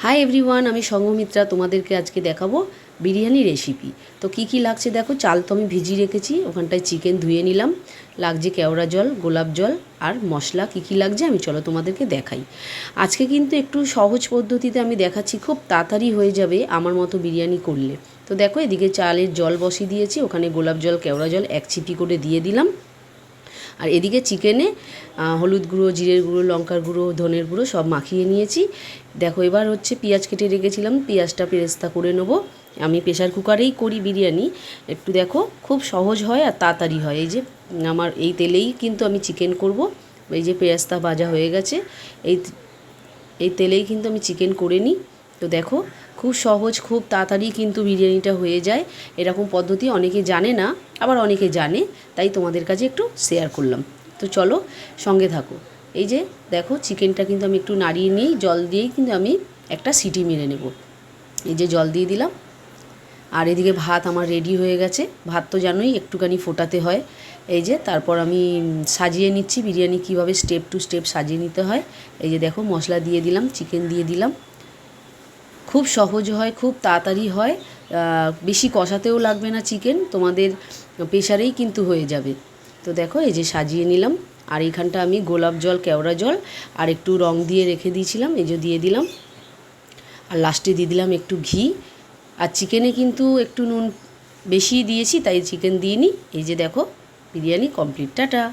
Hi everyone, আমি সঙ্গমিত্রা। তোমাদেরকে আজকে দেখাবো বিরিয়ানি রেসিপি। তো কি কি লাগছে দেখো। চাল তো আমি ভিজিয়ে রেখেছি, ওখানটায় চিকেন ধুয়ে নিলাম, লাগছে কেওড়া জল, গোলাপ জল আর মশলা। কি কি লাগছে আমি চলো তোমাদেরকে দেখাই। আজকে কিন্তু একটু সহজ পদ্ধতিতে আমি দেখাচ্ছি, খুব তাড়াতাড়ি হয়ে যাবে আমার মতো বিরিয়ানি করলে। তো দেখো, এদিকে চালের জল বসিয়ে দিয়েছি, ওখানে গোলাপ জল কেওড়া জল এক চিপি করে দিয়ে দিলাম। আর এদিকে চিকেনে হলুদ গুঁড়ো, জিরের গুঁড়ো, লঙ্কার গুঁড়ো, ধনের গুঁড়ো সব মাখিয়ে নিয়েছি। দেখো, এবার হচ্ছে পেঁয়াজ কেটে রেখেছিলাম, পেঁয়াজটা পেরেস্তা করে নেবো। আমি প্রেশার কুকারেই করি বিরিয়ানি। একটু দেখো, খুব সহজ হয় আর তাড়াতাড়ি হয়। এই যে আমার এই তেলেই কিন্তু আমি চিকেন করব। এই যে পেঁয়াজটা ভাজা হয়ে গেছে, এই এই তেলেই কিন্তু আমি চিকেন করে নিই। তো দেখো, খুব সহজ, খুব তাড়াতাড়ি কিন্তু বিরিয়ানিটা হয়ে যায়। এরকম পদ্ধতি অনেকে জানে না, আবার অনেকে জানে, তাই তোমাদের কাছে একটু শেয়ার করলাম। তো চলো সঙ্গে থাকো। এই যে দেখো, চিকেনটা কিন্তু আমি একটু নাড়িয়ে নিই, জল দিয়েই কিন্তু আমি একটা সিটি মেরে নেব। এই যে জল দিয়ে দিলাম। আর এদিকে ভাত আমার রেডি হয়ে গেছে। ভাত তো জানোই একটুখানি ফোটাতে হয়। এই যে তারপর আমি সাজিয়ে নিচ্ছি বিরিয়ানি কীভাবে স্টেপ টু স্টেপ সাজিয়ে নিতে হয়। এই যে দেখো, মশলা দিয়ে দিলাম, চিকেন দিয়ে দিলাম। খুব সহজ হয়, খুব তাড়াতাড়ি হয়, বেশি কষাতেও লাগবে না চিকেন, তোমাদের প্রেশারেই কিন্তু হয়ে যাবে। তো দেখো, এই যে সাজিয়ে নিলাম। আর এইখানটা আমি গোলাপ জল, কেওড়া জল আর একটু রং দিয়ে রেখে দিয়েছিলাম, এই যে দিয়ে দিলাম। আর লাস্টে দিয়ে দিলাম একটু ঘি। আর চিকেনে কিন্তু একটু নুন বেশি দিয়েছি, তাই চিকেন দিইনি। এই যে দেখো, বিরিয়ানি কমপ্লিট। টাটা।